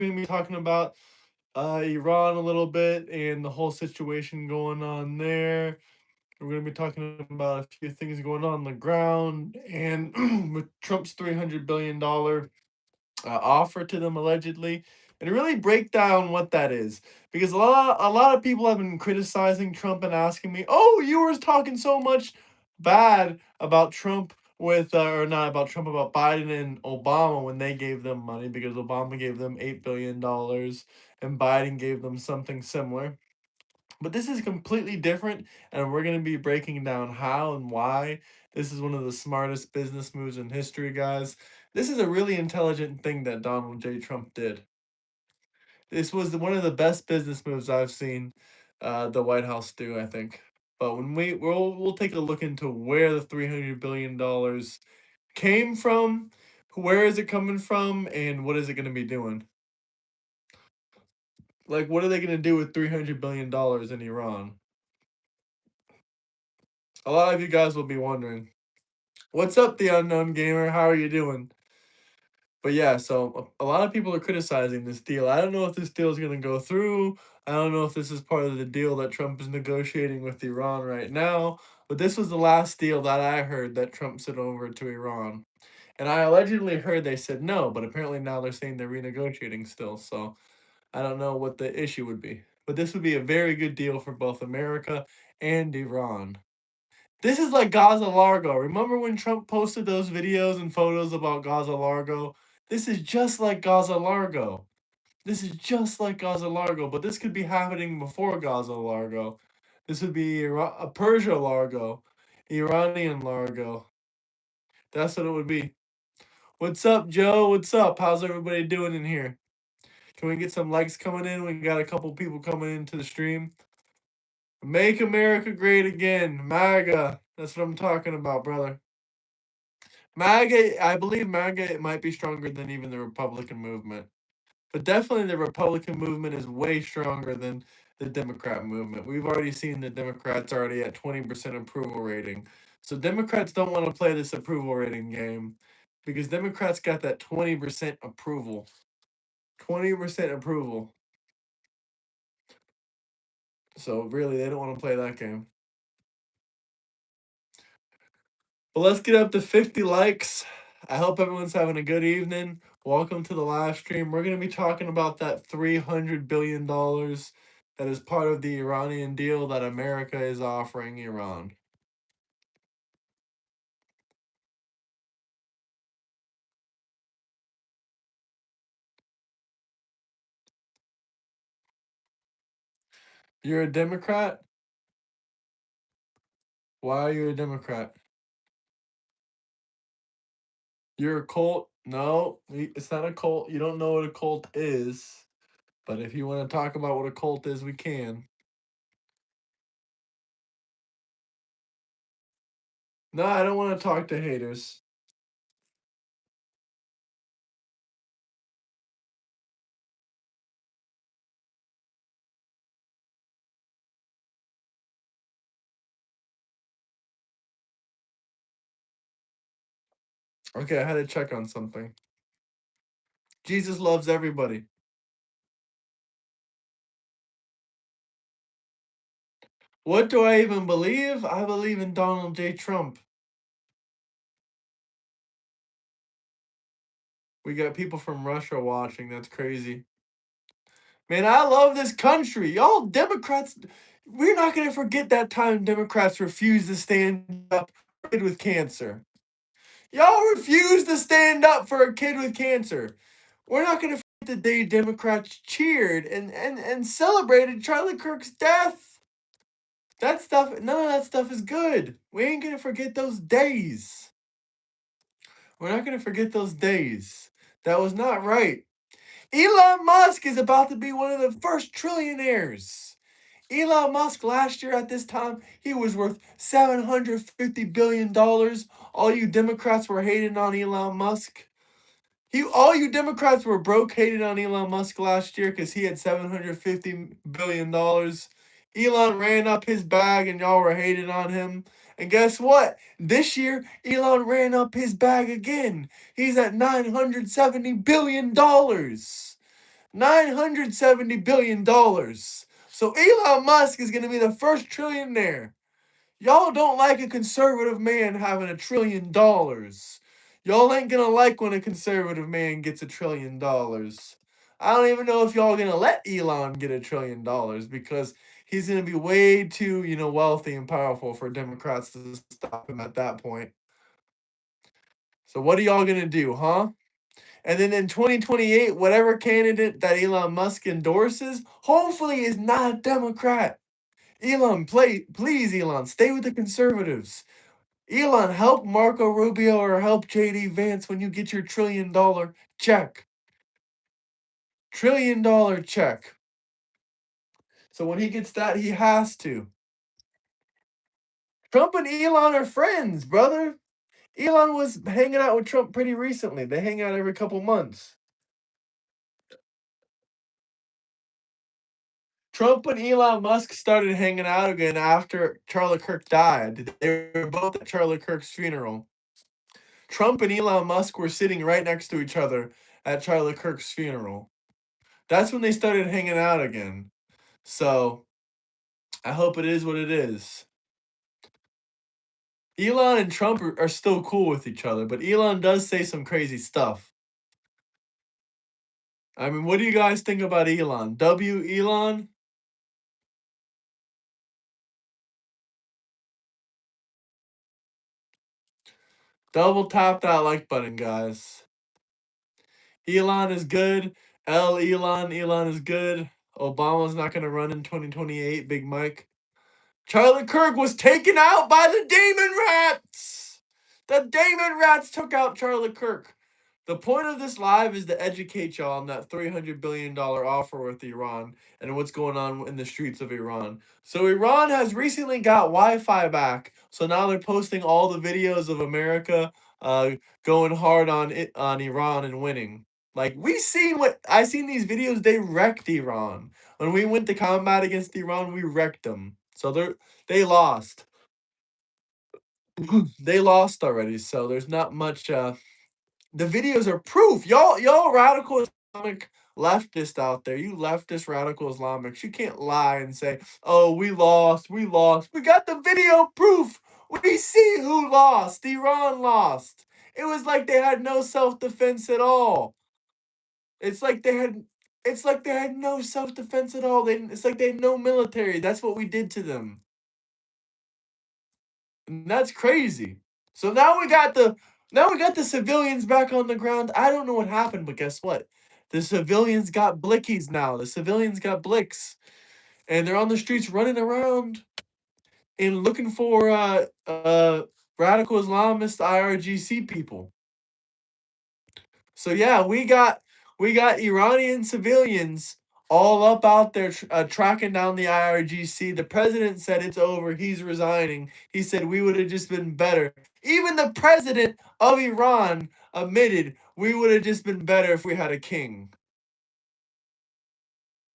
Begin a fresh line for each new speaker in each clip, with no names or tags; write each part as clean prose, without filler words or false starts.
going to be talking about Iran a little bit and the whole situation going on there. We're going to be talking about a few things going on the ground and with Trump's $300 billion offer to them allegedly, and really break down what that is. Because a lot of people have been criticizing Trump and asking me, "Oh, you were talking so much bad about Trump with or not about Trump, about Biden and Obama when they gave them money, because Obama gave them $8 billion and Biden gave them something similar." But this is completely different, and we're going to be breaking down how and why. This is one of the smartest business moves in history, guys. This is a really intelligent thing that Donald J. Trump did. This was one of the best business moves I've seen the White House do, I think. But when we'll take a look into where the $300 billion came from, where is it coming from, and what is it going to be doing? Like, what are they going to do with $300 billion in Iran? A lot of you guys will be wondering. What's up, the unknown gamer? How are you doing? But yeah, so a lot of people are criticizing this deal. I don't know if this deal is going to go through. I don't know if this is part of the deal that Trump is negotiating with Iran right now. But this was the last deal that I heard that Trump sent over to Iran. And I allegedly heard they said no, but apparently now they're saying they're renegotiating still. So I don't know what the issue would be. But this would be a very good deal for both America and Iran. This is like Gaza Largo. Remember when Trump posted those videos and photos about Gaza Largo? This is just like Gaza Largo. This is just like Gaza Largo, but this could be happening before Gaza Largo. This would be a Persia Largo, Iranian Largo. That's what it would be. What's up, Joe? What's up? How's everybody doing in here? Can we get some likes coming in? We got a couple people coming into the stream. Make America great again. MAGA. That's what I'm talking about, brother. MAGA, I believe MAGA might be stronger than even the Republican movement. But definitely the Republican movement is way stronger than the Democrat movement. We've already seen the Democrats already at 20% approval rating. So Democrats don't want to play this approval rating game because Democrats got that 20% approval. 20% approval. So really, they don't want to play that game. But let's get up to 50 likes. I hope everyone's having a good evening. Welcome to the live stream. We're going to be talking about that $300 billion that is part of the Iranian deal that America is offering Iran. You're a Democrat? Why are you a Democrat? You're a cult? No, it's not a cult. You don't know what a cult is. But if you want to talk about what a cult is, we can. No, I don't want to talk to haters. Okay, I had to check on something. Jesus loves everybody. What do I even believe? I believe in Donald J. Trump. We got people from Russia watching. That's crazy. Man, I love this country. Y'all Democrats, we're not going to forget that time Democrats refused to stand up for a kid with cancer. Y'all refused to stand up for a kid with cancer. We're not going to forget the day Democrats cheered and celebrated Charlie Kirk's death. That stuff, none of that stuff is good. We ain't going to forget those days. We're not going to forget those days. That was not right. Elon Musk is about to be one of the first trillionaires. Elon Musk last year at this time, he was worth $750 billion. All you Democrats were hating on Elon Musk. All you Democrats were broke hating on Elon Musk last year because he had $750 billion. Elon ran up his bag and y'all were hating on him. And guess what? This year, Elon ran up his bag again. He's at $970 billion. $970 billion. So Elon Musk is going to be the first trillionaire. Y'all don't like a conservative man having $1 trillion. Y'all ain't gonna like when a conservative man gets $1 trillion. I don't even know if y'all gonna let Elon get $1 trillion because he's gonna be way too, wealthy and powerful for Democrats to stop him at that point. So what are y'all gonna do, huh? And then in 2028, whatever candidate that Elon Musk endorses, hopefully is not a Democrat. Elon, please, Elon, stay with the conservatives. Elon, help Marco Rubio or help JD Vance when you get your $1 trillion check. $1 trillion check. So when he gets that, he has to. Trump and Elon are friends, brother. Elon was hanging out with Trump pretty recently. They hang out every couple months. Trump and Elon Musk started hanging out again after Charlie Kirk died. They were both at Charlie Kirk's funeral. Trump and Elon Musk were sitting right next to each other at Charlie Kirk's funeral. That's when they started hanging out again. So I hope it is what it is. Elon and Trump are still cool with each other, but Elon does say some crazy stuff. I mean, what do you guys think about Elon? Elon? Double tap that like button, guys. Elon is good. Elon is good. Obama's not going to run in 2028, Big Mike. Charlie Kirk was taken out by the Demon Rats. The Demon Rats took out Charlie Kirk. The point of this live is to educate y'all on that $300 billion offer with Iran and what's going on in the streets of Iran. So Iran has recently got Wi-Fi back. So now they're posting all the videos of America going hard on Iran and winning. Like I seen these videos, they wrecked Iran. When we went to combat against Iran, we wrecked them. So they lost. They lost already. So there's not much the videos are proof. Y'all radical Islamic leftists out there, you leftist radical Islamics, you can't lie and say, "Oh, we lost, we lost." We got the video proof. We see who lost. Iran lost. It was like they had no self-defense at all. It's like they had no self-defense at all. It's like they had no military. That's what we did to them. And that's crazy. So now we got the civilians back on the ground. I don't know what happened, but guess what? The civilians got blickies now. The civilians got blicks. And they're on the streets running around and looking for radical Islamist IRGC people. So yeah, we got Iranian civilians all up out there tracking down the IRGC. The president said it's over. He's resigning. He said we would have just been better. Even the president of Iran admitted we would have just been better if we had a king.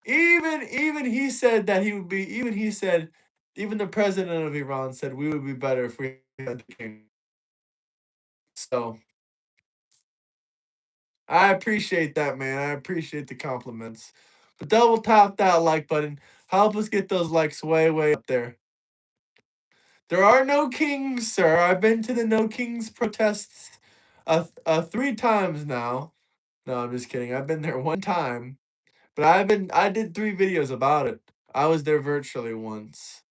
Even he said that he would be. Even he said. Even the president of Iran said we would be better if we had the king. So I appreciate that, man. I appreciate the compliments. But double tap that like button. Help us get those likes way, way up there. There are no kings, sir. I've been to the no kings protests 3 times now. No, I'm just kidding. I've been there one time. But I did 3 videos about it. I was there virtually once.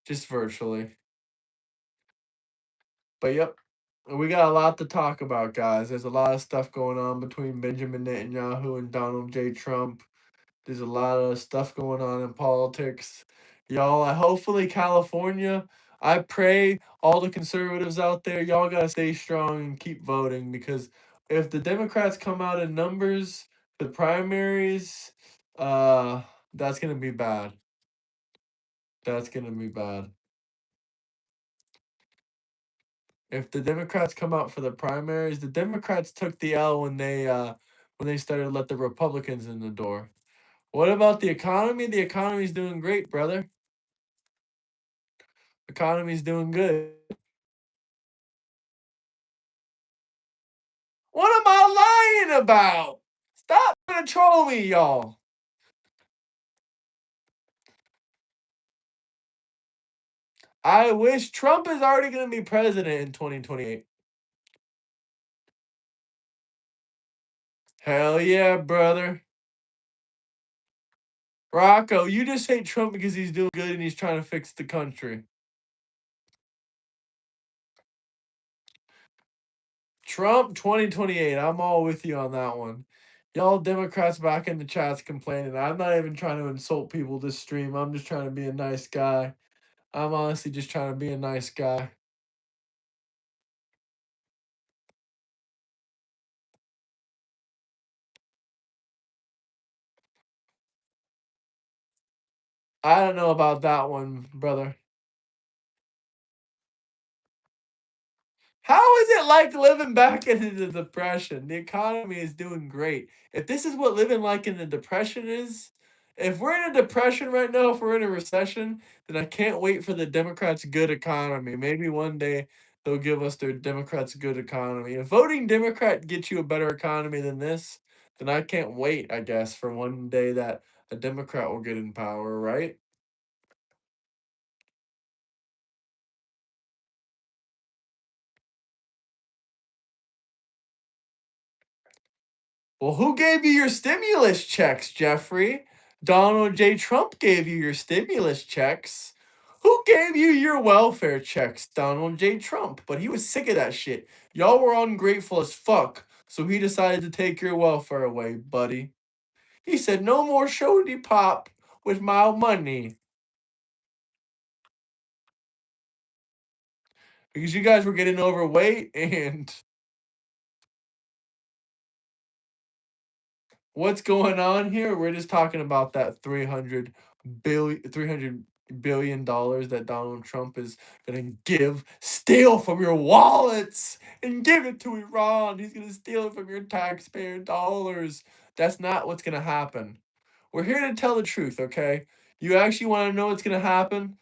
Just virtually. But yep. We got a lot to talk about, guys. There's a lot of stuff going on between Benjamin Netanyahu and Donald J. Trump. There's a lot of stuff going on in politics. Y'all, hopefully California, I pray all the conservatives out there, y'all got to stay strong and keep voting because if the Democrats come out in numbers, the primaries, that's going to be bad. That's going to be bad. If the Democrats come out for the primaries, the Democrats took the L when they started to let the Republicans in the door. What about the economy? The economy's doing great, brother. Economy's doing good. What am I lying about? Stop trying to troll me, y'all. I wish Trump is already going to be president in 2028. Hell yeah, brother. Rocco, you just hate Trump because he's doing good and he's trying to fix the country. Trump 2028. I'm all with you on that one. Y'all Democrats back in the chats complaining. I'm not even trying to insult people this stream. I'm just trying to be a nice guy. I'm honestly just trying to be a nice guy. I don't know about that one, brother. How is it like living back in the depression? The economy is doing great. If this is what living like in the depression is, if we're in a depression right now, if we're in a recession, then I can't wait for the Democrats' good economy. Maybe one day they'll give us their Democrats' good economy. If voting Democrat gets you a better economy than this, then I can't wait, I guess, for one day that a Democrat will get in power, right? Well, who gave you your stimulus checks, Jeffrey? Donald J. Trump gave you your stimulus checks. Who gave you your welfare checks? Donald J. Trump. But he was sick of that shit. Y'all were ungrateful as fuck, so he decided to take your welfare away, buddy. He said, no more shody pop with my money. Because you guys were getting overweight and what's going on here? We're just talking about that 300 billion dollars that Donald Trump is gonna steal from your wallets and give it to Iran. He's gonna steal it from your taxpayer dollars. That's not what's gonna happen. We're here to tell the truth, okay? You actually want to know what's gonna happen?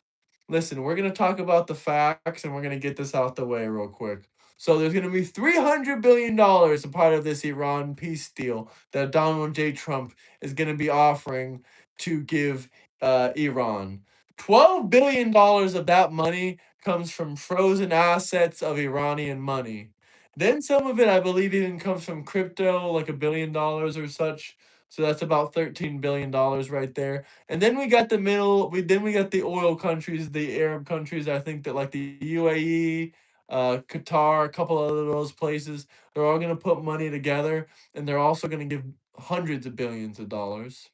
Listen, we're going to talk about the facts and we're going to get this out the way real quick. So there's going to be $300 billion a part of this Iran peace deal that Donald J. Trump is going to be offering to give Iran. $12 billion of that money comes from frozen assets of Iranian money. Then some of it, I believe, even comes from crypto, like $1 billion or such. So that's about $13 billion right there. And then we got the middle. We got the oil countries, the Arab countries. I think that like the UAE, Qatar, a couple of those places. They're all gonna put money together, and they're also gonna give hundreds of billions of dollars.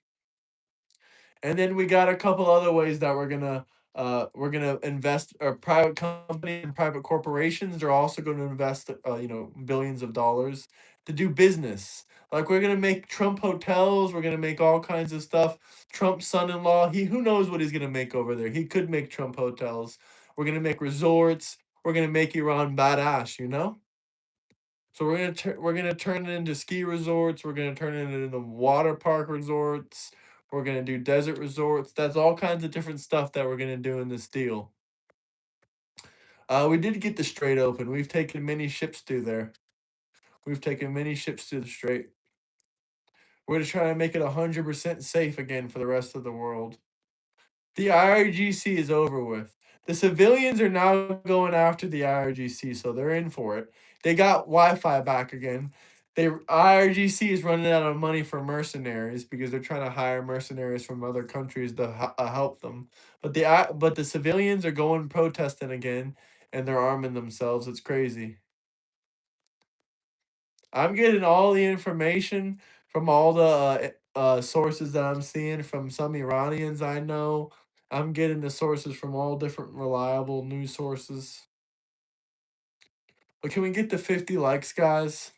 And then we got a couple other ways that we're gonna invest or private companies and private corporations are also going to invest billions of dollars to do business. Like we're gonna make Trump hotels, we're gonna make all kinds of stuff. Trump's son-in-law, he who knows what he's gonna make over there. He could make Trump hotels. We're gonna make resorts. We're gonna make Iran badass, you know? So we're gonna turn it into ski resorts. We're gonna turn it into water park resorts. We're gonna do desert resorts. That's all kinds of different stuff that we're gonna do in this deal. We did get the Strait open. We've taken many ships through there. We've taken many ships through the Strait. We're gonna try to make it 100% safe again for the rest of the world. The IRGC is over with. The civilians are now going after the IRGC, so they're in for it. They got Wi-Fi back again. IRGC is running out of money for mercenaries because they're trying to hire mercenaries from other countries to help them. But the civilians are going protesting again, and they're arming themselves. It's crazy. I'm getting all the information from all the sources that I'm seeing from some Iranians I know. I'm getting the sources from all different reliable news sources. But can we get the 50 likes, guys?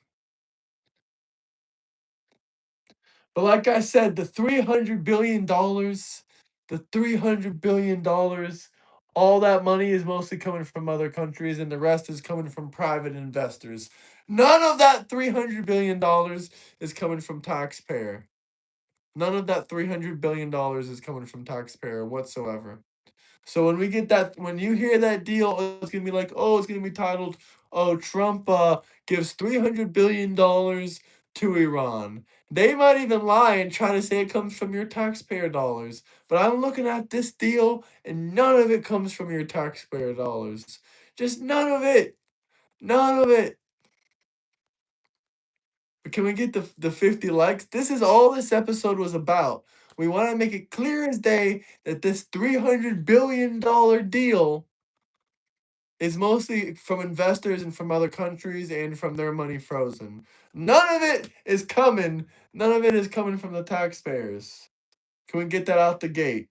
But like I said, the $300 billion, the $300 billion, all that money is mostly coming from other countries, and the rest is coming from private investors. None of that $300 billion is coming from taxpayer. None of that $300 billion is coming from taxpayer whatsoever. So when you hear that deal, it's gonna be like, oh, it's gonna be titled, "Oh, Trump gives $300 billion to Iran. They might even lie and try to say it comes from your taxpayer dollars. But I'm looking at this deal and none of it comes from your taxpayer dollars. Just none of it. None of it. But can we get the 50 likes? This is all this episode was about. We want to make it clear as day that this $300 billion deal is mostly from investors and from other countries and from their money frozen. None of it is coming. None of it is coming from the taxpayers. Can we get that out the gate?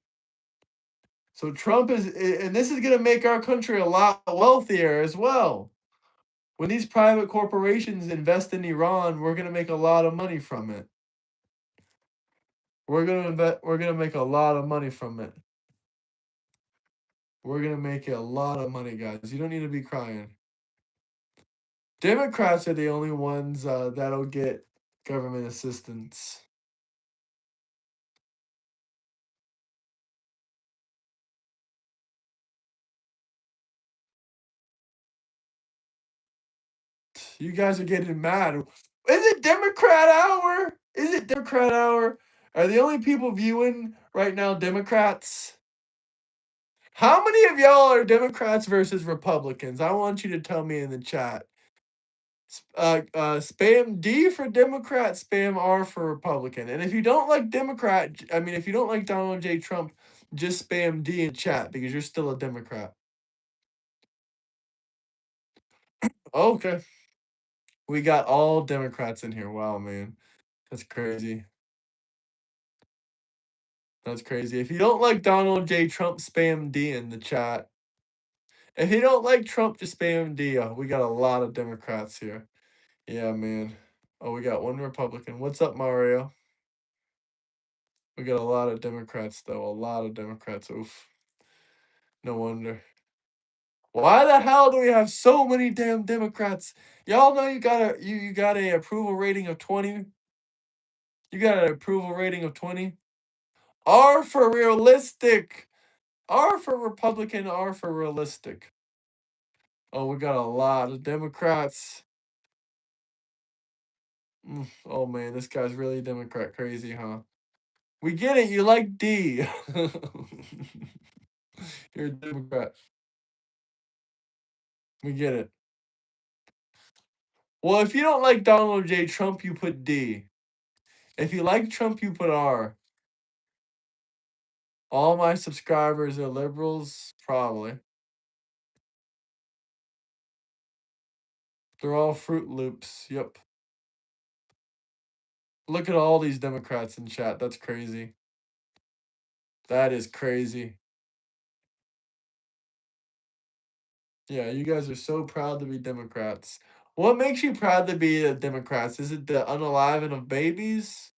So Trump is, and this is going to make our country a lot wealthier as well. When these private corporations invest in Iran, we're going to make a lot of money from it. We're going to invest, we're going to make a lot of money from it. We're going to make a lot of money, guys. You don't need to be crying. Democrats are the only ones that'll get government assistance. You guys are getting mad. Is it Democrat hour? Is it Democrat hour? Are the only people viewing right now Democrats? How many of y'all are Democrats versus Republicans? I want you to tell me in the chat. Spam D for Democrat, spam R for Republican. And if you don't like Democrat, I mean, if you don't like Donald J. Trump, just spam D in chat because you're still a Democrat. Okay. We got all Democrats in here. Wow, man. That's crazy. That's crazy. If you don't like Donald J. Trump, spam D in the chat. If you don't like Trump, just spam D. We got a lot of Democrats here. Yeah, man. Oh, we got one Republican. What's up, Mario? We got a lot of Democrats, though. A lot of Democrats. Oof. No wonder. Why the hell do we have so many damn Democrats? Y'all know you got you got a approval rating of 20. You got an approval rating of 20. R for realistic. R for Republican. R for realistic. Oh, we got a lot of Democrats. Oh man, this guy's really Democrat crazy, huh? We get it. You like D. You're a Democrat. We get it. Well, if you don't like Donald J. Trump, you put D. If you like Trump, you put R. All my subscribers are liberals? Probably. They're all Fruit Loops. Yep. Look at all these Democrats in chat. That's crazy. That is crazy. Yeah, you guys are so proud to be Democrats. What makes you proud to be a Democrats? Is it the unaliving of babies?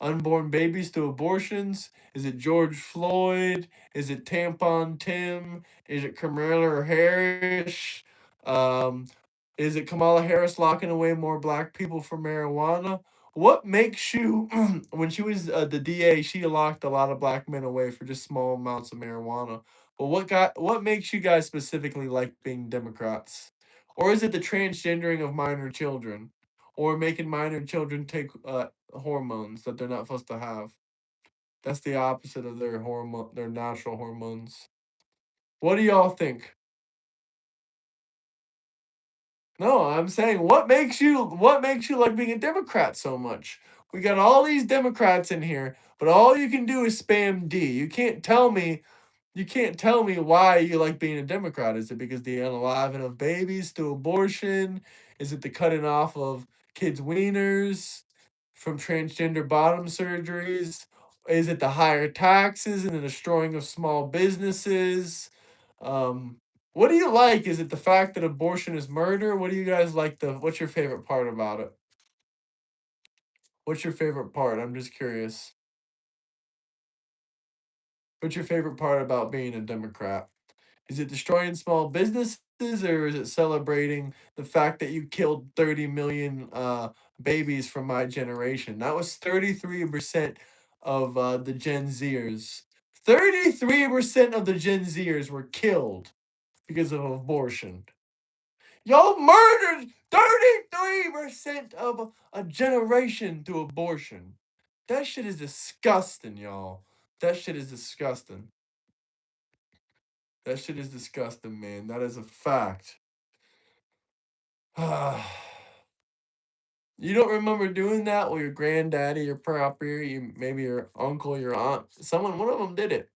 Unborn babies to abortions? Is it George Floyd? Is it Tampon Tim? Is it Kamala Harris? Um, is it Kamala Harris locking away more black people for marijuana? What makes you, when she was the DA, she locked a lot of black men away for just small amounts of marijuana. But what makes you guys specifically like being Democrats? Or is it the transgendering of minor children? Or making minor children take hormones that they're not supposed to have? That's the opposite of their natural hormones. What do y'all think? No, I'm saying what makes you like being a Democrat so much? We got all these Democrats in here, but all you can do is spam D. You can't tell me why you like being a Democrat. Is it because the unaliving of babies through abortion? Is it the cutting off of kids' wieners from transgender bottom surgeries? Is it the higher taxes and the destroying of small businesses? Um, what do you like? Is it the fact that abortion is murder? What do you guys like what's your favorite part about it? What's your favorite part? I'm just curious. What's your favorite part about being a Democrat? Is it destroying small businesses or is it celebrating the fact that you killed 30 million babies from my generation? That was 33% of the Gen Zers. 33% of the Gen Zers were killed because of abortion. Y'all murdered 33% of a generation through abortion. That shit is disgusting, y'all. That shit is disgusting. That shit is disgusting, man. That is a fact. You don't remember doing that with your granddaddy, your pappy, maybe your uncle, your aunt? Someone, one of them did it.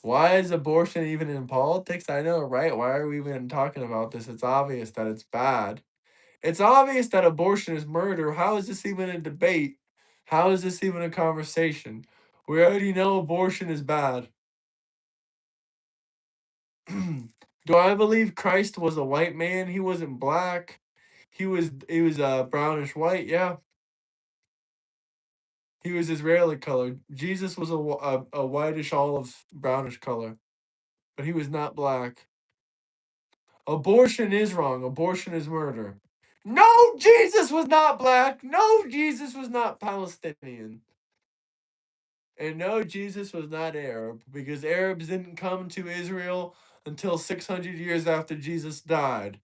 Why is abortion even in politics? I know, right? Why are we even talking about this? It's obvious that it's bad. It's obvious that abortion is murder. How is this even a debate? How is this even a conversation? We already know abortion is bad. Do I believe Christ was a white man? He wasn't black. He was brownish white. Yeah, he was Israeli color. Jesus was a whitish olive brownish color, but he was not black. Abortion is wrong. Abortion is murder. No, Jesus was not black. No, Jesus was not Palestinian. And no, Jesus was not Arab because Arabs didn't come to Israel until 600 years after Jesus died.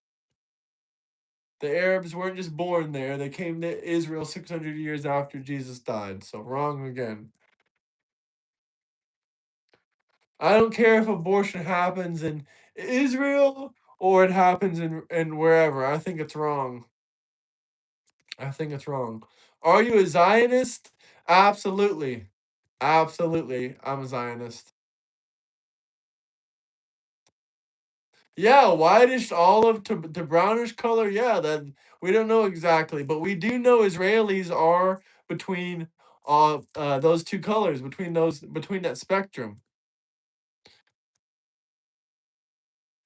The Arabs weren't just born there, they came to Israel 600 years after Jesus died. So, wrong again. I don't care if abortion happens in Israel or it happens in wherever. I think it's wrong. I think it's wrong. Are you a Zionist? Absolutely. Absolutely. I'm a Zionist. Yeah, whitish olive to brownish color. Yeah, that we don't know exactly, but we do know Israelis are between those two colors, between that spectrum.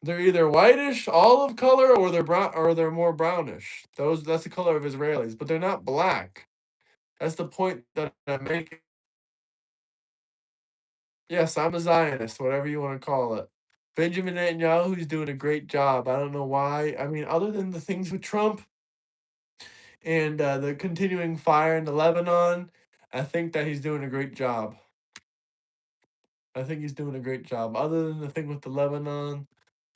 They're either whitish olive color or they're brown or they're more brownish. That's the color of Israelis, but they're not black. That's the point that I'm making. Yes, I'm a Zionist, whatever you want to call it. Benjamin Netanyahu's doing a great job. I don't know why. I mean, other than the things with Trump and the continuing fire in the Lebanon, I think that he's doing a great job. I think he's doing a great job. Other than the thing with the Lebanon,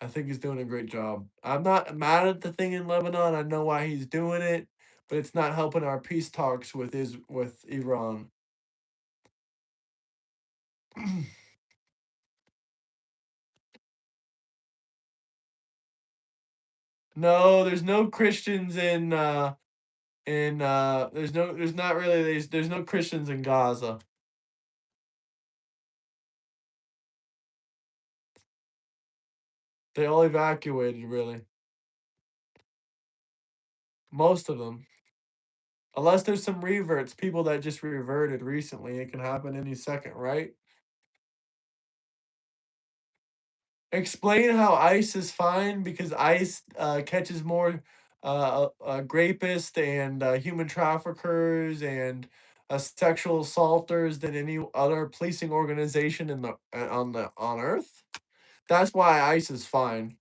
I think he's doing a great job. I'm not mad at the thing in Lebanon. I know why he's doing it, but it's not helping our peace talks with Iran. No, there's no Christians in there's not really there's no Christians in Gaza. They all evacuated really. Most of them. Unless there's some reverts, people that just reverted recently, it can happen any second, right? Explain how ICE is fine because ICE catches more rapists and human traffickers and sexual assaulters than any other policing organization in on Earth. That's why ICE is fine.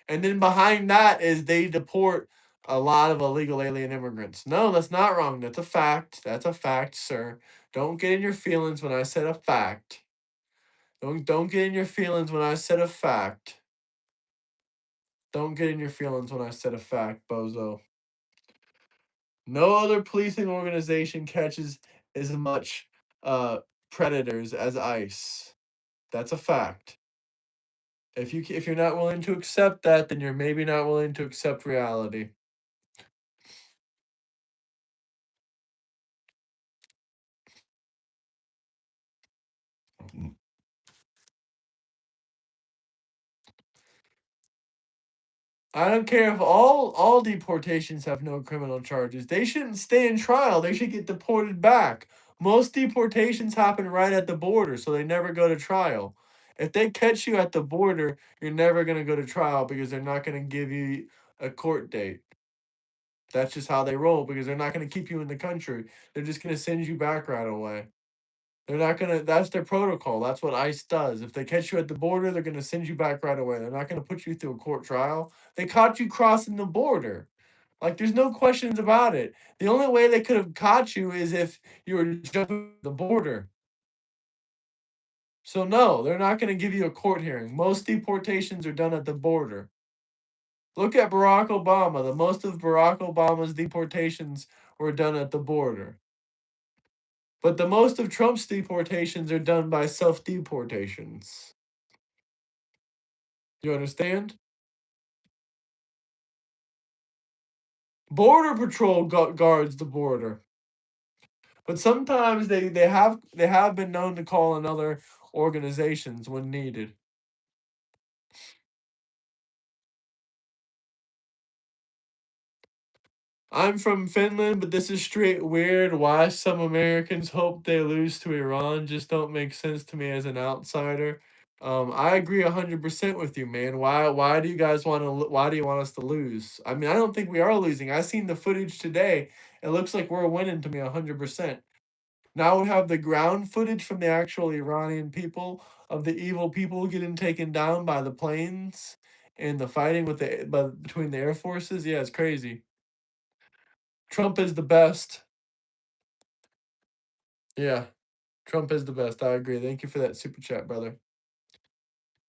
And then behind that is they deport a lot of illegal alien immigrants. No, that's not wrong. That's a fact. That's a fact, sir. Don't get in your feelings when I said a fact. Don't get in your feelings when I said a fact. Don't get in your feelings when I said a fact, bozo. No other policing organization catches as much uh predators as ICE. That's a fact. If you're not willing to accept that, then you're maybe not willing to accept reality. I don't care if all deportations have no criminal charges. They shouldn't stay in trial. They should get deported back. Most deportations happen right at the border, so they never go to trial. If they catch you at the border, you're never going to go to trial because they're not going to give you a court date. That's just how they roll because they're not going to keep you in the country. They're just going to send you back right away. They're not gonna. That's their protocol. That's what ICE does. If they catch you at the border, they're gonna send you back right away. They're not gonna put you through a court trial. They caught you crossing the border. Like there's no questions about it. The only way they could have caught you is if you were jumping the border. So no, they're not going to give you a court hearing. Most deportations are done at the border. Look at Barack Obama. The most of Barack Obama's deportations were done at the border. But the most of Trump's deportations are done by self-deportations. You understand? Border Patrol guards the border. But sometimes they have been known to call in other organizations when needed. I'm from Finland, but this is straight weird. Why some Americans hope they lose to Iran just don't make sense to me as an outsider. I agree 100% with you, man. Why do you guys want to why do you want us to lose? I mean, I don't think we are losing. I seen the footage today. It looks like we're winning to me 100%. Now we have the ground footage from the actual Iranian people of the evil people getting taken down by the planes and the fighting with between the air forces. Yeah, it's crazy. Trump is the best. Yeah, Trump is the best. I agree. Thank you for that super chat, brother.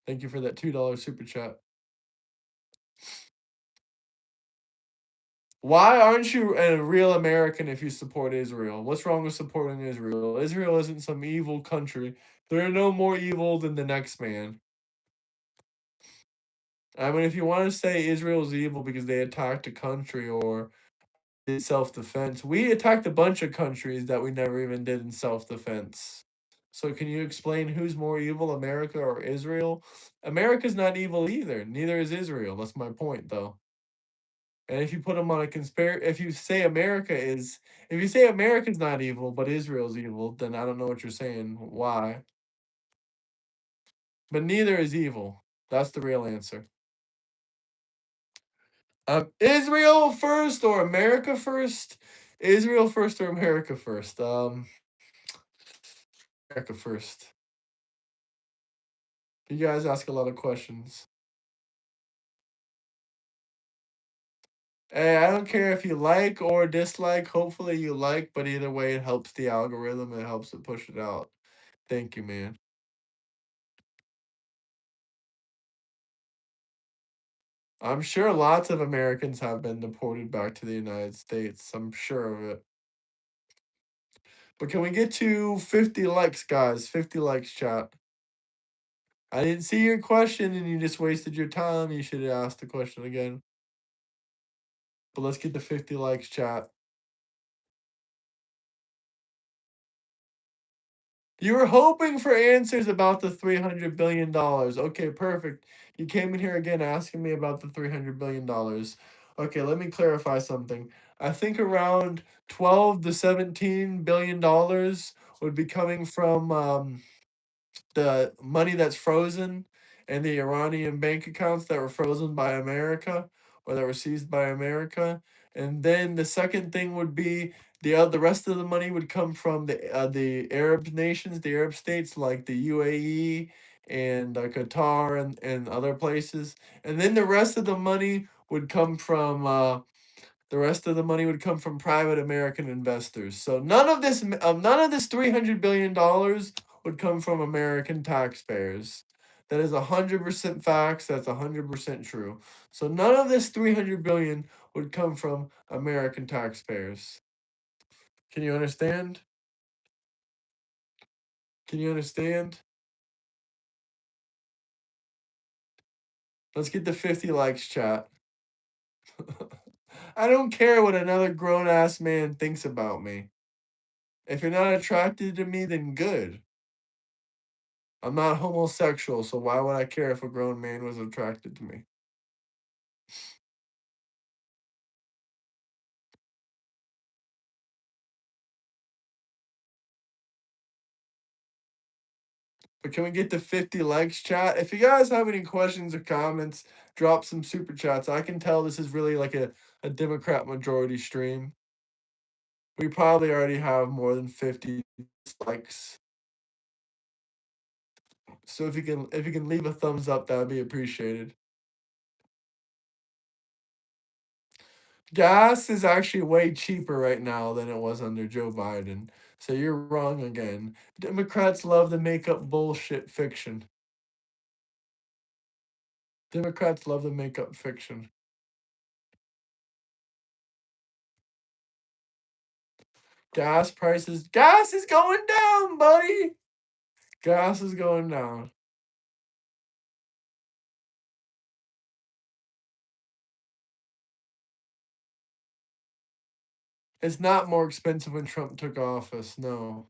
Thank you for that $2 super chat. Why aren't you a real American if you support Israel? What's wrong with supporting Israel? Israel isn't some evil country. They're no more evil than the next man. I mean, if you want to say Israel's evil because they attacked a country or did self-defense, we attacked a bunch of countries that we never even did in self-defense. So can you explain who's more evil, America or Israel? America's not evil either. Neither is Israel. That's my point, though. And if you put them on a if you say if you say America's not evil, but Israel's evil, then I don't know what you're saying. Why? But neither is evil. That's the real answer. Israel first or America first? Israel first or America first? America first. You guys ask a lot of questions. Hey, I don't care if you like or dislike. Hopefully you like, but either way, it helps the algorithm. It helps it push it out. Thank you, man. I'm sure lots of Americans have been deported back to the United States. I'm sure of it. But can we get to 50 likes, guys? 50 likes, chat. I didn't see your question and you just wasted your time. You should have asked the question again. But let's get to 50 likes, chat. You were hoping for answers about the $300 billion. Okay, perfect. You came in here again asking me about the $300 billion. Okay, let me clarify something. I think around 12 to $17 billion would be coming from the money that's frozen and the Iranian bank accounts that were frozen by America or that were seized by America. And then the second thing would be the rest of the money would come from the Arab nations, the Arab states like the UAE and Qatar and other places. And then the rest of the money would come from private American investors. So none of this $300 billion would come from American taxpayers. That is 100% facts. That's 100% true. So none of this 300 billion would come from American taxpayers. Can you understand? Can you understand? Let's get to 50 likes, chat. I don't care what another grown ass man thinks about me. If you're not attracted to me, then good. I'm not homosexual, so why would I care if a grown man was attracted to me? But can we get to 50 likes, chat? If you guys have any questions or comments, drop some super chats. I can tell this is really like a Democrat majority stream. We probably already have more than 50 likes. So if you can leave a thumbs up, that would be appreciated. Gas is actually way cheaper right now than it was under Joe Biden. So you're wrong again. Democrats love to make up bullshit fiction. Democrats love to make up fiction. Gas prices. Gas is going down, buddy. Gas is going down. It's not more expensive when Trump took office. No.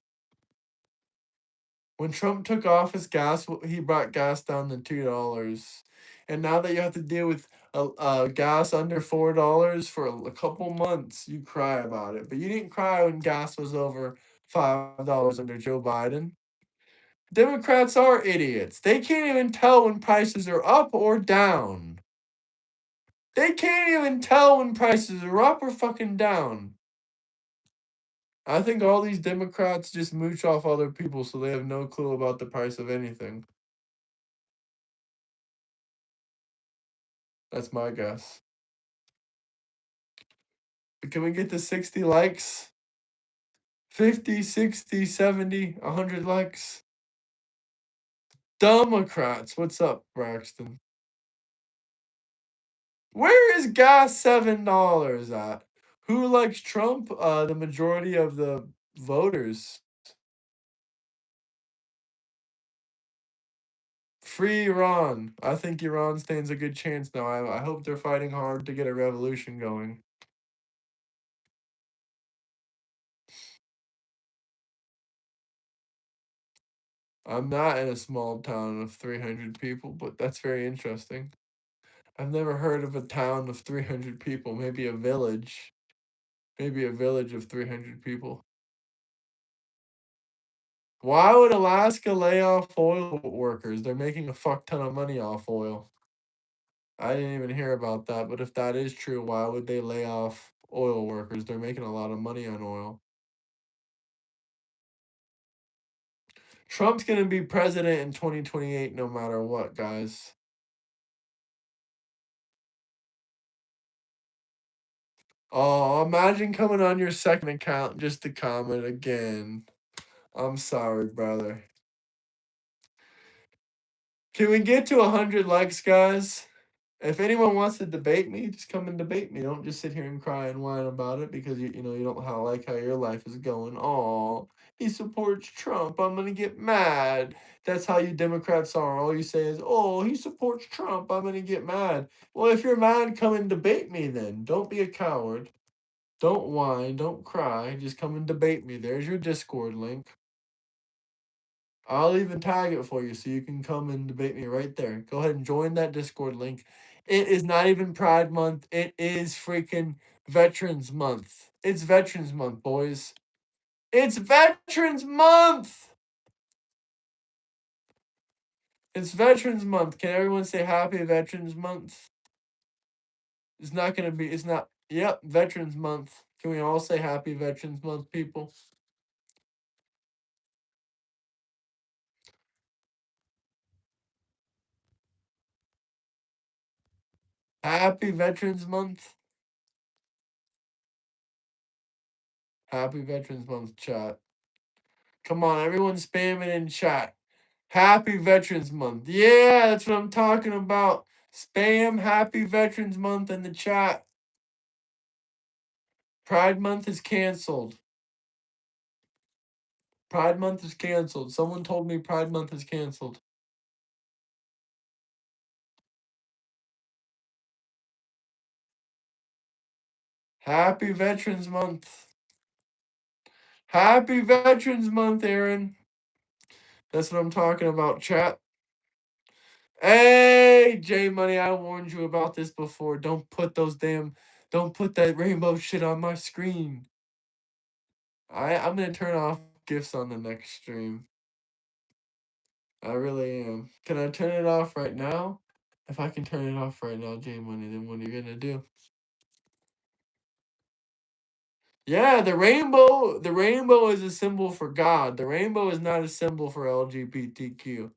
When Trump took office, he brought gas down to $2, and now that you have to deal with gas under $4 for a couple months, you cry about it. But you didn't cry when gas was over $5 under Joe Biden. Democrats are idiots. They can't even tell when prices are up or down. They can't even tell when prices are up or fucking down. I think all these Democrats just mooch off other people so they have no clue about the price of anything. That's my guess. But can we get to 60 likes? 50, 60, 70, 100 likes? Democrats, what's up, Braxton? Where is gas $7 at? Who likes Trump? The majority of the voters. Free Iran. I think Iran stands a good chance now. I hope they're fighting hard to get a revolution going. I'm not in a small town of 300 people, but that's very interesting. I've never heard of a town of 300 people. Maybe a village. Maybe a village of 300 people. Why would Alaska lay off oil workers? They're making a fuck ton of money off oil. I didn't even hear about that, but if that is true, why would they lay off oil workers? They're making a lot of money on oil. Trump's going to be president in 2028 no matter what, guys. Oh, imagine coming on your second account just to comment again. I'm sorry, brother. Can we get to 100 likes, guys? If anyone wants to debate me, just come and debate me. Don't just sit here and cry and whine about it because you know you don't like how your life is going. Oh, he supports Trump. I'm gonna get mad. That's how you Democrats are. All you say is, "Oh, he supports Trump. I'm gonna get mad." Well, if you're mad, come and debate me then. Don't be a coward. Don't whine. Don't cry. Just come and debate me. There's your Discord link. I'll even tag it for you so you can come and debate me right there. Go ahead and join that Discord link. It is not even Pride Month. It is freaking Veterans Month. It's Veterans Month, boys. It's Veterans Month. It's Veterans Month. Can everyone say Happy Veterans Month? It's not going to be, it's not, yep, Veterans Month. Can we all say Happy Veterans Month, people? Happy Veterans Month. Happy Veterans Month, chat. Come on, everyone spam it in chat. Happy Veterans Month. Yeah, that's what I'm talking about. Spam Happy Veterans Month in the chat. Pride Month is canceled. Pride Month is canceled. Someone told me Pride Month is canceled. Happy Veterans Month. Happy Veterans Month, Aaron. That's what I'm talking about, chat. Hey, J Money, I warned you about this before. Don't put that rainbow shit on my screen. I'm gonna turn off gifts on the next stream. I really am. Can I turn it off right now? If I can turn it off right now, J Money, then what are you gonna do? Yeah, the rainbow is a symbol for God. The rainbow is not a symbol for LGBTQ.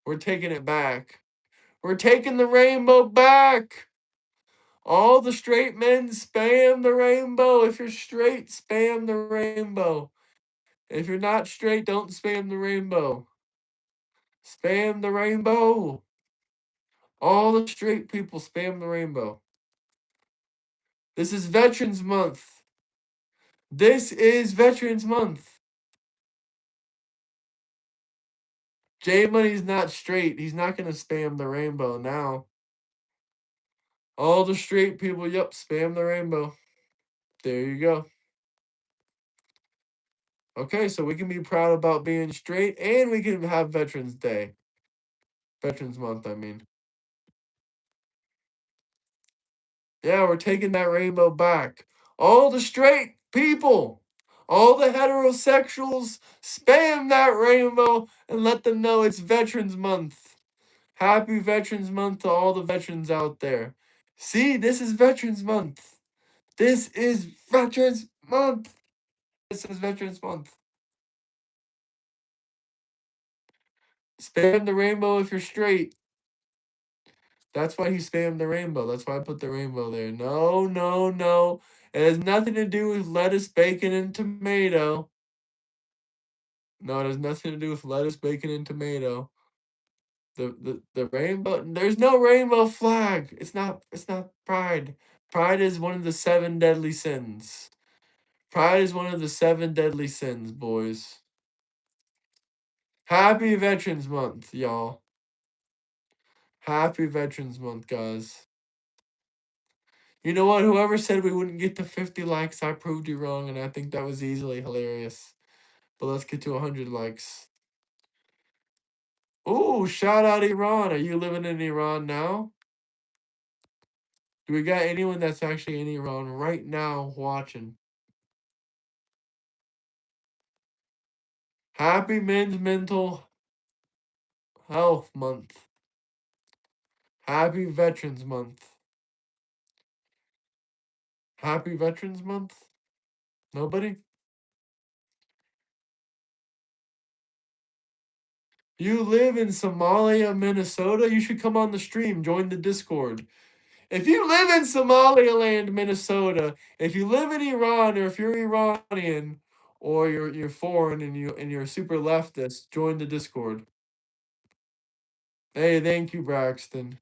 We're taking it back. We're taking the rainbow back. All the straight men spam the rainbow. If you're straight, spam the rainbow. If you're not straight, don't spam the rainbow. Spam the rainbow. All the straight people spam the rainbow. This is Veterans Month. This is Veterans Month. J Money's not straight. He's not going to spam the rainbow now. All the straight people, yep, spam the rainbow. There you go. Okay, so we can be proud about being straight and we can have Veterans Day. Veterans Month, I mean. Yeah, we're taking that rainbow back. All the straight people, all the heterosexuals, spam that rainbow and let them know it's Veterans Month. Happy Veterans Month to all the veterans out there. See, this is Veterans Month. This is Veterans Month. This is Veterans Month. Spam the rainbow if you're straight. That's why he spammed the rainbow. That's why I put the rainbow there. No, no, no. It has nothing to do with lettuce, bacon, and tomato. No, it has nothing to do with lettuce, bacon, and tomato. The rainbow, there's no rainbow flag. It's not pride. Pride is one of the seven deadly sins. Pride is one of the seven deadly sins, boys. Happy Veterans Month, y'all. Happy Veterans Month, guys. You know what? Whoever said we wouldn't get to 50 likes, I proved you wrong, and I think that was easily hilarious. But let's get to 100 likes. Ooh, shout out Iran. Are you living in Iran now? Do we got anyone that's actually in Iran right now watching? Happy Men's Mental Health Month. Happy Veterans Month. Happy Veterans Month? Nobody? You live in Somalia, Minnesota? You should come on the stream. Join the Discord. If you live in Somaliland, Minnesota, if you live in Iran, or if you're Iranian, or you're foreign and you're super leftist, join the Discord. Hey, thank you, Braxton.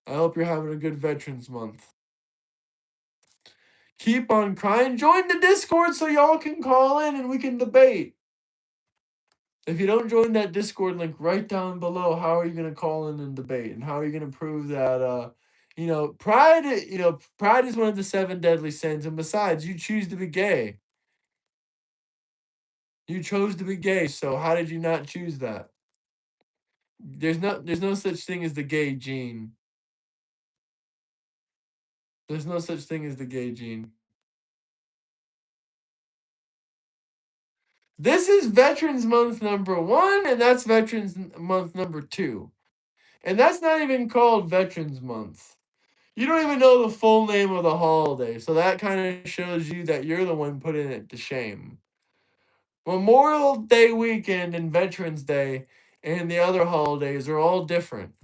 I hope you're having a good Veterans Month. Keep on crying. Join the Discord so y'all can call in and we can debate. If you don't join that Discord link right down below, how are you gonna call in and debate? And how are you gonna prove that pride is one of the seven deadly sins, and besides, you choose to be gay. You chose to be gay, so how did you not choose that? There's no such thing as the gay gene. There's no such thing as the gay gene. This is Veterans Month #1, and that's Veterans Month #2. And that's not even called Veterans Month. You don't even know the full name of the holiday, so that kind of shows you that you're the one putting it to shame. Memorial Day weekend and Veterans Day and the other holidays are all different.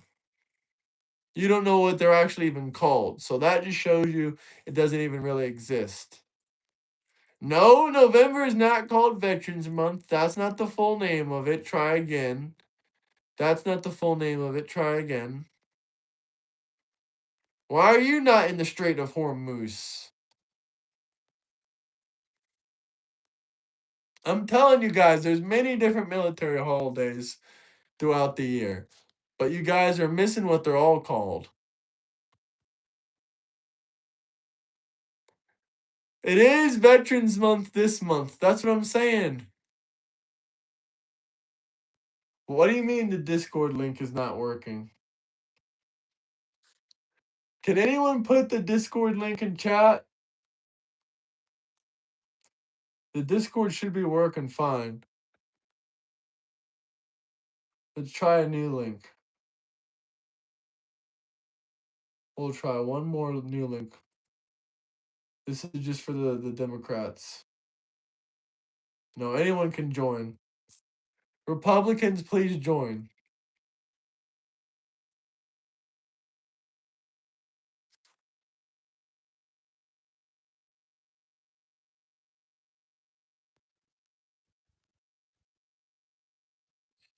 You don't know what they're actually even called, so that just shows you it doesn't even really exist. No, November is not called Veterans Month. That's not the full name of it. Try again. That's not the full name of it. Try again. Why are you not in the Strait of Hormuz? I'm telling you guys, there's many different military holidays throughout the year. But you guys are missing what they're all called. It is Veterans Month this month. That's what I'm saying. What do you mean the Discord link is not working? Can anyone put the Discord link in chat? The Discord should be working fine. Let's try a new link. We'll try one more new link. This is just for the Democrats. No, anyone can join. Republicans, please join.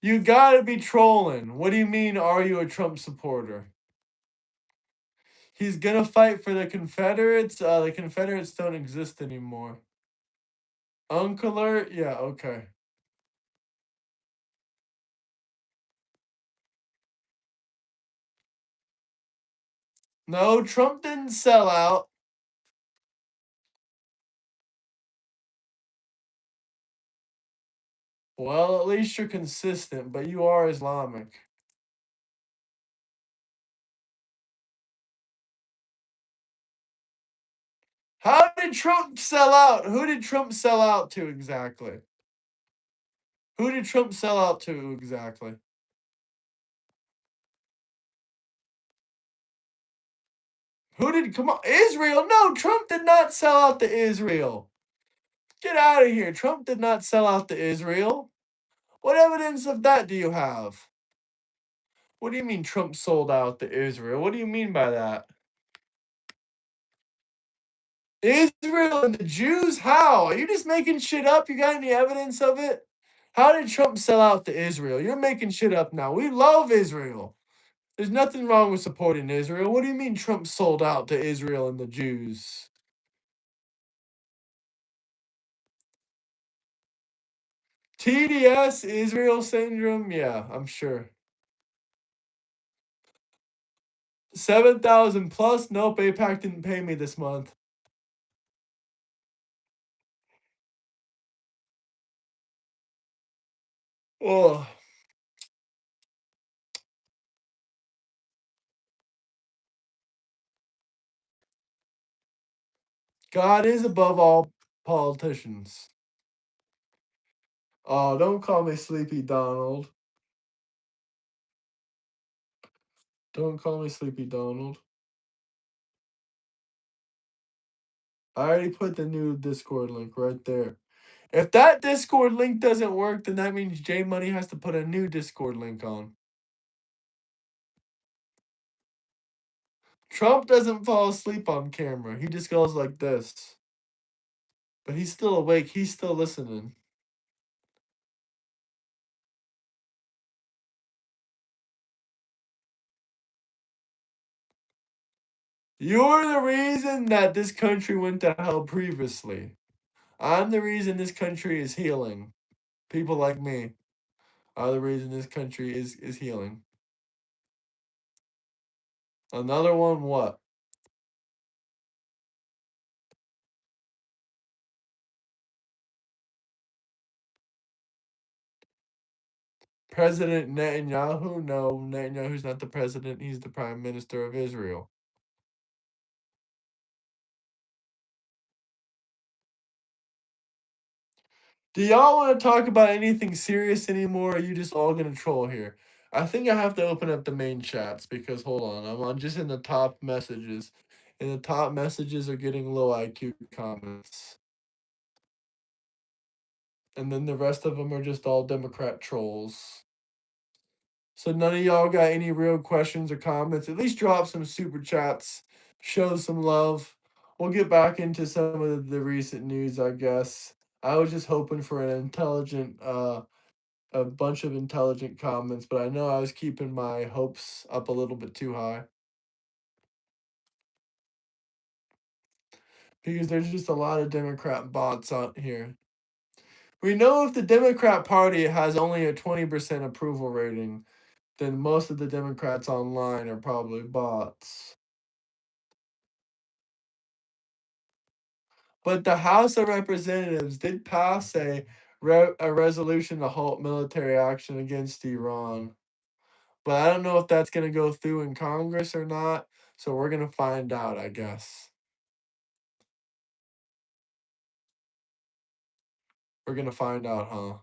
You gotta be trolling. What do you mean, are you a Trump supporter? He's gonna fight for the Confederates. The Confederates don't exist anymore. Uncle alert? Yeah, okay. No, Trump didn't sell out. Well, at least you're consistent, but you are Islamic. How did Trump sell out? Who did Trump sell out to exactly? Who did Trump sell out to exactly? Who did come on? Israel? No, Trump did not sell out to Israel. Get out of here. Trump did not sell out to Israel. What evidence of that do you have? What do you mean Trump sold out to Israel? What do you mean by that? Israel and the Jews? How? Are you just making shit up? You got any evidence of it? How did Trump sell out to Israel? You're making shit up now. We love Israel. There's nothing wrong with supporting Israel. What do you mean Trump sold out to Israel and the Jews? TDS, Israel syndrome? Yeah, I'm sure. 7,000 plus? Nope, APAC didn't pay me this month. Oh, God is above all politicians. Oh, don't call me Sleepy Donald. Don't call me Sleepy Donald. I already put the new Discord link right there. If that Discord link doesn't work, then that means J Money has to put a new Discord link on. Trump doesn't fall asleep on camera. He just goes like this. But he's still awake. He's still listening. You're the reason that this country went to hell previously. I'm the reason this country is healing. People like me are the reason this country is healing. Another one, what? President Netanyahu? No, Netanyahu's not the president. He's the prime minister of Israel. Do y'all want to talk about anything serious anymore? Or are you just all gonna troll here? I think I have to open up the main chats because hold on, I'm on just in the top messages. And the top messages are getting low IQ comments. And then the rest of them are just all Democrat trolls. So none of y'all got any real questions or comments. At least drop some super chats. Show some love. We'll get back into some of the recent news, I guess. I was just hoping for an intelligent a bunch of intelligent comments, but I know I was keeping my hopes up a little bit too high. Because there's just a lot of Democrat bots out here. We know if the Democrat Party has only a 20% approval rating, then most of the Democrats online are probably bots. But the House of Representatives did pass a resolution to halt military action against Iran. But I don't know if that's going to go through in Congress or not. So we're going to find out, I guess. We're going to find out, huh?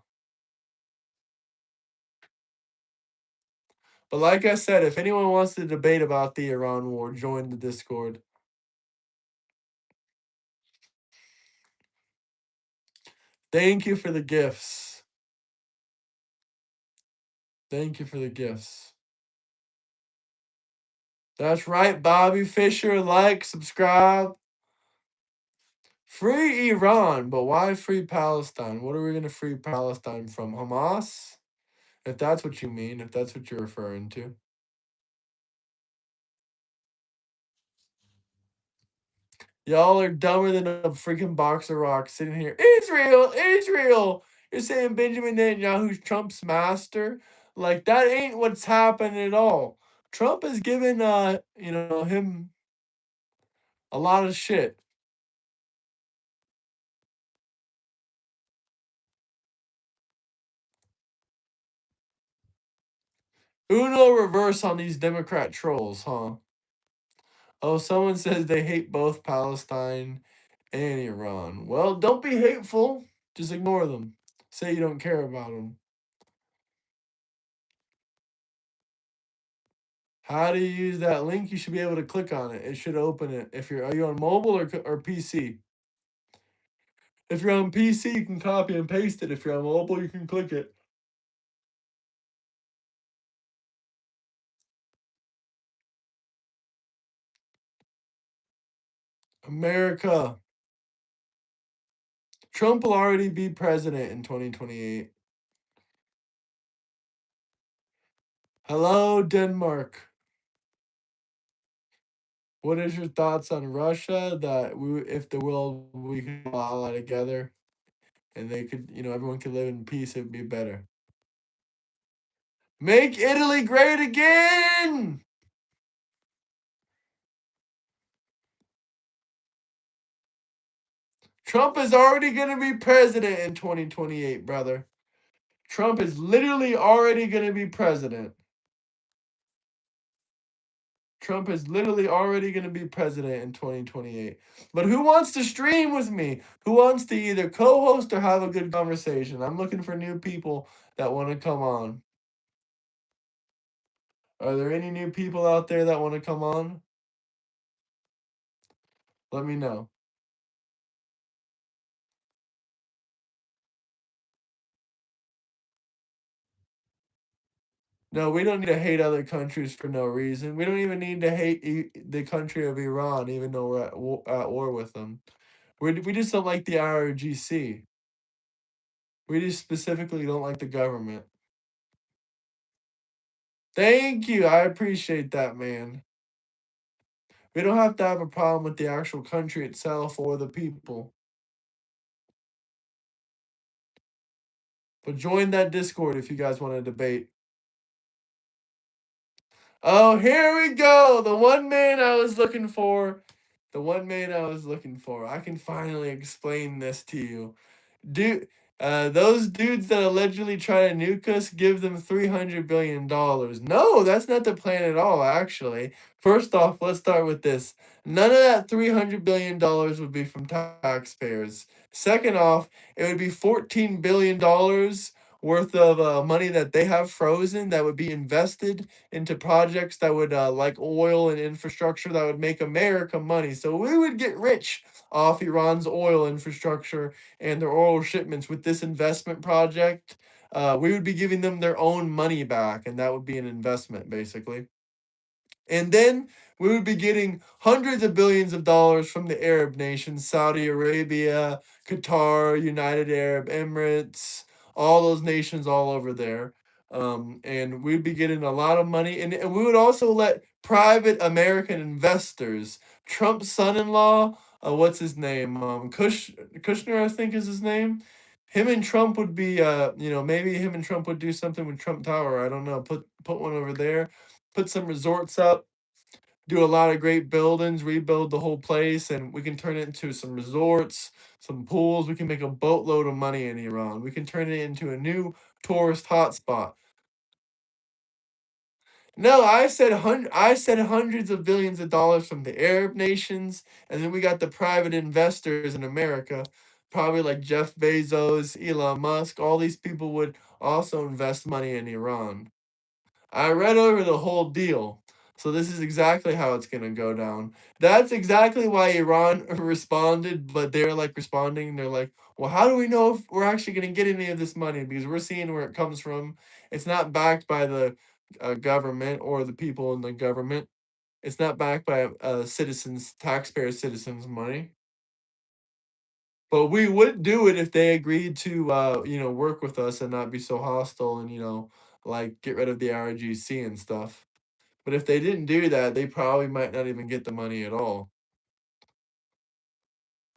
But like I said, if anyone wants to debate about the Iran war, join the Discord. Thank you for the gifts. Thank you for the gifts. That's right, Bobby Fischer. Like, subscribe. Free Iran, but why free Palestine? What are we going to free Palestine from? Hamas? If that's what you mean, if that's what you're referring to. Y'all are dumber than a freaking box of rocks sitting here. Israel, Israel. You're saying Benjamin Netanyahu's Trump's master? Like that ain't what's happening at all. Trump has given him a lot of shit. Uno reverse on these Democrat trolls, huh? Oh, someone says they hate both Palestine and Iran. Well, don't be hateful. Just ignore them. Say you don't care about them. How do you use that link? You should be able to click on it. It should open it. If you're Are you on mobile or PC? If you're on PC, you can copy and paste it. If you're on mobile, you can click it. America. Trump will already be president in 2028. Hello, Denmark. What is your thoughts on Russia? That if the world we could all ally together and they could, everyone could live in peace, it'd be better. Make Italy great again. Trump is already going to be president in 2028, brother. Trump is literally already going to be president. Trump is literally already going to be president in 2028. But who wants to stream with me? Who wants to either co host or have a good conversation? I'm looking for new people that want to come on. Are there any new people out there that want to come on? Let me know. No, we don't need to hate other countries for no reason. We don't even need to hate the country of Iran, even though we're at war with them. We just don't like the IRGC. We just specifically don't like the government. Thank you. I appreciate that, man. We don't have to have a problem with the actual country itself or the people. But join that Discord if you guys want to debate. Oh, here we go. The one man I was looking for. The one man I was looking for. I can finally explain this to you. Dude, those dudes that allegedly try to nuke us, give them $300 billion. No, that's not the plan at all, actually. First off, let's start with this. None of that $300 billion would be from taxpayers. Second off, it would be $14 billion worth of money that they have frozen that would be invested into projects that would, like oil and infrastructure, that would make America money. So we would get rich off Iran's oil infrastructure and their oil shipments with this investment project. We would be giving them their own money back, and that would be an investment, basically. And then we would be getting hundreds of billions of dollars from the Arab nations, Saudi Arabia, Qatar, United Arab Emirates, all those nations all over there. And we'd be getting a lot of money. And we would also let private American investors, Trump's son in law, what's his name? Kushner, I think is his name. Him and Trump would be, maybe him and Trump would do something with Trump Tower. I don't know. Put one over there, put some resorts up, do a lot of great buildings, rebuild the whole place, and we can turn it into some resorts, some pools. We can make a boatload of money in Iran. We can turn it into a new tourist hotspot. No, I said hundreds of billions of dollars from the Arab nations, and then we got the private investors in America, probably like Jeff Bezos, Elon Musk. All these people would also invest money in Iran. I read over the whole deal. So this is exactly how it's gonna go down. That's exactly why Iran responded, but they're like responding. They're like, well, how do we know if we're actually gonna get any of this money? Because we're seeing where it comes from. It's not backed by the government or the people in the government. It's not backed by citizens, taxpayer citizens' money. But we would do it if they agreed to, work with us and not be so hostile and, like get rid of the IRGC and stuff. But if they didn't do that, they probably might not even get the money at all.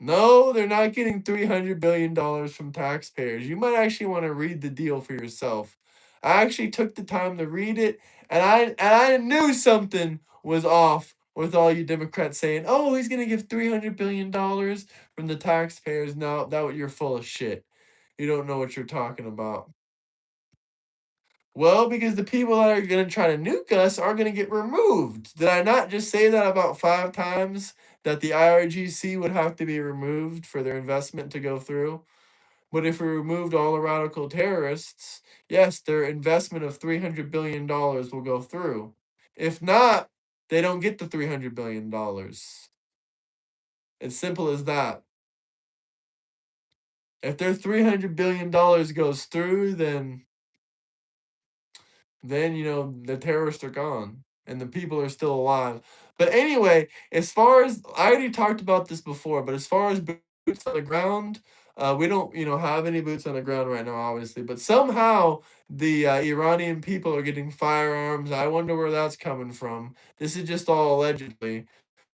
No, they're not getting $300 billion from taxpayers. You might actually want to read the deal for yourself. I actually took the time to read it, and I knew something was off with all you Democrats saying, "Oh, he's gonna give $300 billion from the taxpayers." No, that you're full of shit. You don't know what you're talking about. Well, because the people that are gonna try to nuke us are gonna get removed. Did I not just say that about 5 times, that the IRGC would have to be removed for their investment to go through? But if we removed all the radical terrorists, yes, their investment of $300 billion will go through. If not, they don't get the $300 billion. It's simple as that. If their $300 billion goes through, then the terrorists are gone and the people are still alive. But anyway, as far as I already talked about this before, but as far as boots on the ground, we don't have any boots on the ground right now, obviously. But somehow the Iranian people are getting firearms. I wonder where that's coming from. This is just all allegedly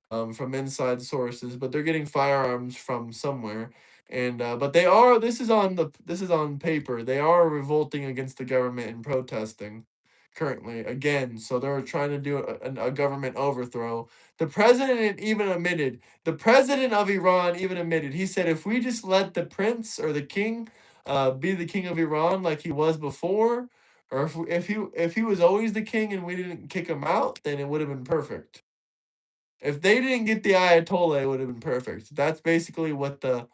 from inside sources, but they're getting firearms from somewhere. And but they are. This is on paper. They are revolting against the government and protesting currently again. So they're trying to do a government overthrow. The president of Iran even admitted. He said, if we just let the prince or the king be the king of Iran like he was before, or if he was always the king and we didn't kick him out, then it would have been perfect. If they didn't get the Ayatollah, it would have been perfect. That's basically what the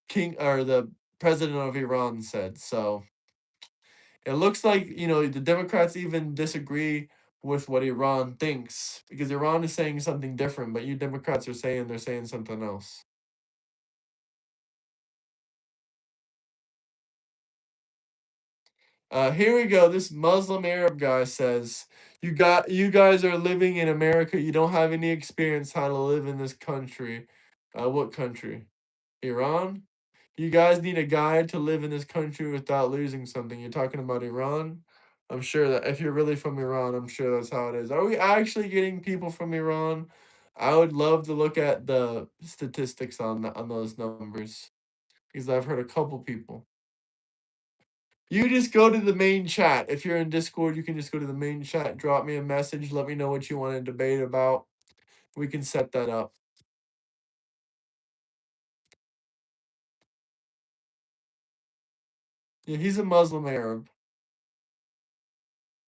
king or the president of Iran said. So it looks like, the Democrats even disagree with what Iran thinks because Iran is saying something different, but you Democrats are saying they're saying something else. Here we go. This Muslim Arab guy says, you guys are living in America. You don't have any experience how to live in this country." What country? Iran? You guys need a guide to live in this country without losing something. You're talking about Iran? I'm sure that if you're really from Iran, I'm sure that's how it is. Are we actually getting people from Iran? I would love to look at the statistics on those numbers because I've heard a couple people. You just go to the main chat. If you're in Discord, you can just go to the main chat, drop me a message, let me know what you want to debate about. We can set that up. Yeah, he's a Muslim Arab.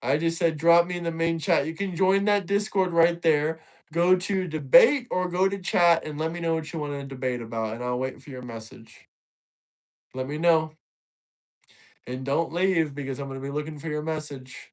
I just said drop me in the main chat. You can join that Discord right there. Go to debate or go to chat and let me know what you want to debate about, and I'll wait for your message. Let me know. And don't leave because I'm going to be looking for your message.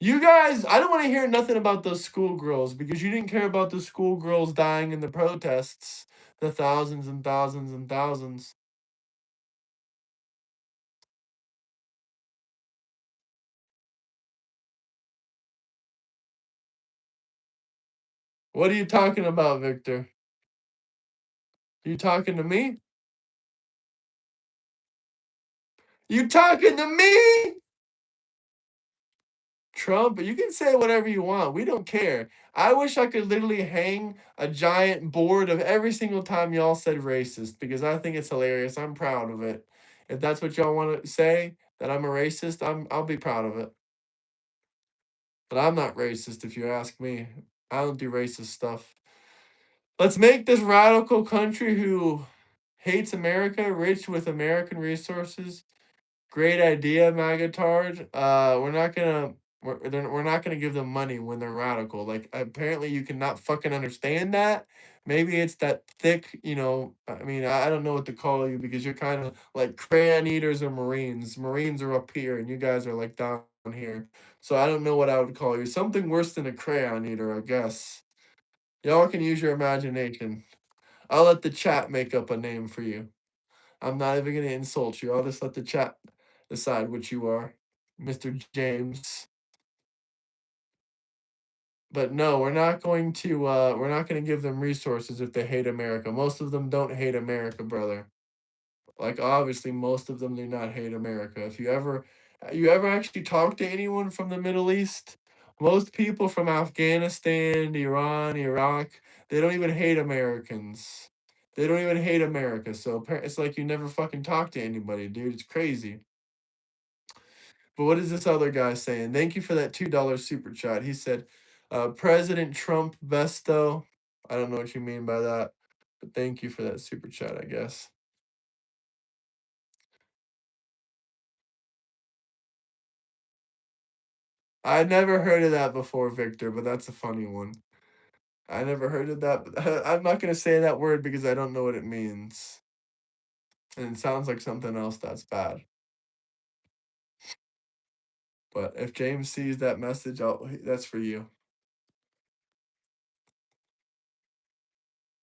You guys, I don't want to hear nothing about those schoolgirls because you didn't care about the schoolgirls dying in the protests, the thousands and thousands and thousands. What are you talking about, Victor? You talking to me? You talking to me? Trump, you can say whatever you want. We don't care. I wish I could literally hang a giant board of every single time y'all said racist because I think it's hilarious. I'm proud of it. If that's what y'all want to say, that I'm a racist, I'll be proud of it. But I'm not racist if you ask me. I don't do racist stuff. Let's make this radical country who hates America rich with American resources. Great idea, Magatard. We're not gonna give them money when they're radical. Like apparently you cannot fucking understand that. Maybe it's that thick, I mean, I don't know what to call you because you're kind of like crayon eaters or Marines. Marines are up here and you guys are like down here. So I don't know what I would call you. Something worse than a crayon eater, I guess. Y'all can use your imagination. I'll let the chat make up a name for you. I'm not even gonna insult you. I'll just let the chat decide what you are, Mr. James. But no, we're not gonna give them resources if they hate America. Most of them don't hate America, brother. Like, obviously, most of them do not hate America. If you ever actually talk to anyone from the Middle East, most people from Afghanistan, Iran, Iraq, they don't even hate Americans. They don't even hate America. So it's like you never fucking talk to anybody, dude. It's crazy. But what is this other guy saying? Thank you for that $2 super chat. He said, President Trump besto. I don't know what you mean by that, but thank you for that super chat, I guess. I never heard of that before, Victor, but that's a funny one. I never heard of that, but I'm not gonna say that word because I don't know what it means. And it sounds like something else that's bad. But if James sees that message, that's for you.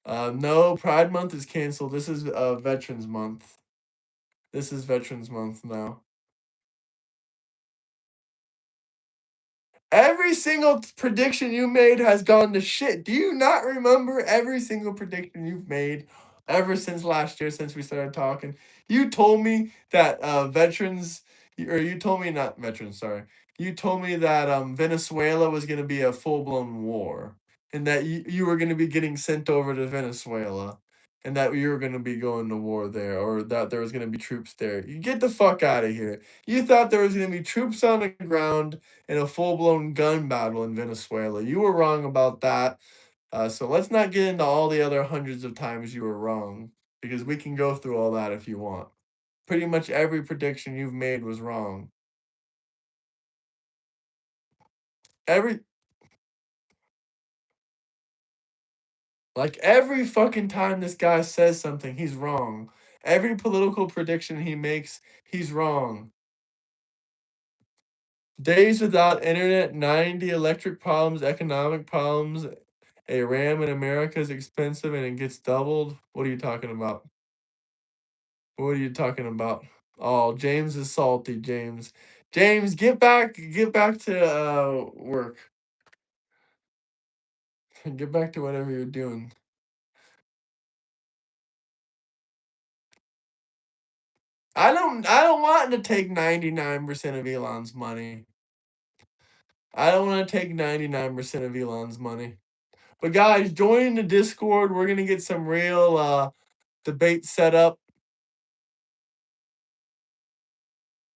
No, Pride Month is canceled. This is Veterans Month. This is Veterans Month now. Every single prediction you made has gone to shit. Do you not remember every single prediction you've made ever since last year, since we started talking? You told me that you told me not veterans, sorry. You told me that Venezuela was going to be a full blown war, and that you were going to be getting sent over to Venezuela, and that you were going to be going to war there, or that there was going to be troops there. You get the fuck out of here. You thought there was going to be troops on the ground in a full blown gun battle in Venezuela. You were wrong about that. So let's not get into all the other hundreds of times you were wrong, because we can go through all that if you want. Pretty much every prediction you've made was wrong. Every every fucking time this guy says something, he's wrong. Every political prediction he makes, he's wrong. Days without internet, 90 electric problems, economic problems, a RAM in America is expensive and it gets doubled. What are you talking about? What are you talking about? Oh, James is salty, James. James, get back to work. Get back to whatever you're doing. I don't want to take 99% of Elon's money. I don't want to take 99% of Elon's money. But guys, join the Discord. We're gonna get some real debate set up.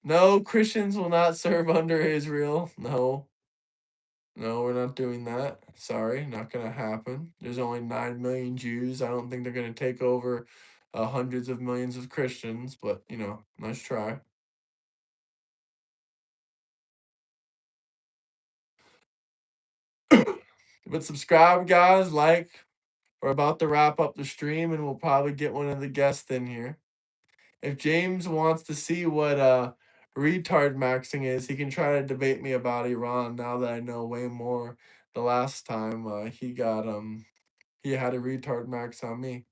No, Christians will not serve under Israel. No. No, we're not doing that. Sorry, not gonna happen. There's only 9 million Jews. I don't think they're gonna take over hundreds of millions of Christians, but nice try. But subscribe, guys. Like. We're about to wrap up the stream, and we'll probably get one of the guests in here. If James wants to see what retard maxing is, he can try to debate me about Iran. Now that I know way more, the last time he had a retard max on me.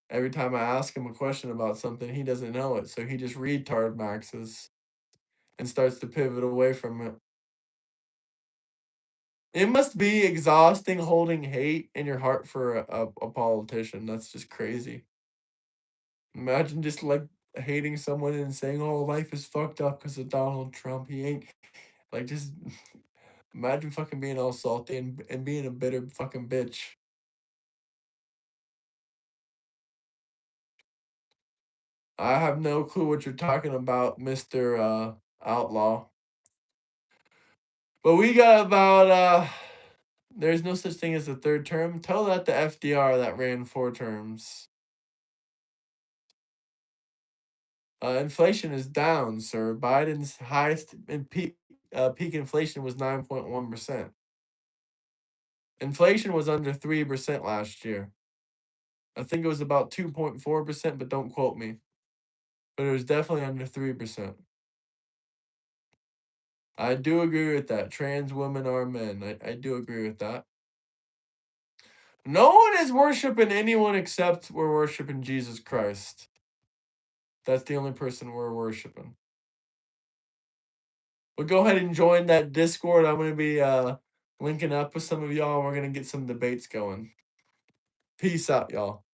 Every time I ask him a question about something, he doesn't know it, so he just retard maxes and starts to pivot away from it. It must be exhausting holding hate in your heart for a politician. That's just crazy. Imagine just like hating someone and saying, "Oh, life is fucked up because of Donald Trump. He ain't like just." Imagine fucking being all salty and being a bitter fucking bitch. I have no clue what you're talking about, Mister Outlaw. But we got about there's no such thing as a third term. Tell that to FDR that ran 4 terms. Inflation is down, sir. Biden's highest in peak inflation was 9.1%. Inflation was under 3% last year. I think it was about 2.4%, but don't quote me. But it was definitely under 3%. I do agree with that. Trans women are men. I do agree with that. No one is worshiping anyone except we're worshiping Jesus Christ. That's the only person we're worshiping. But go ahead and join that Discord. I'm gonna be linking up with some of y'all. We're gonna get some debates going. Peace out, y'all.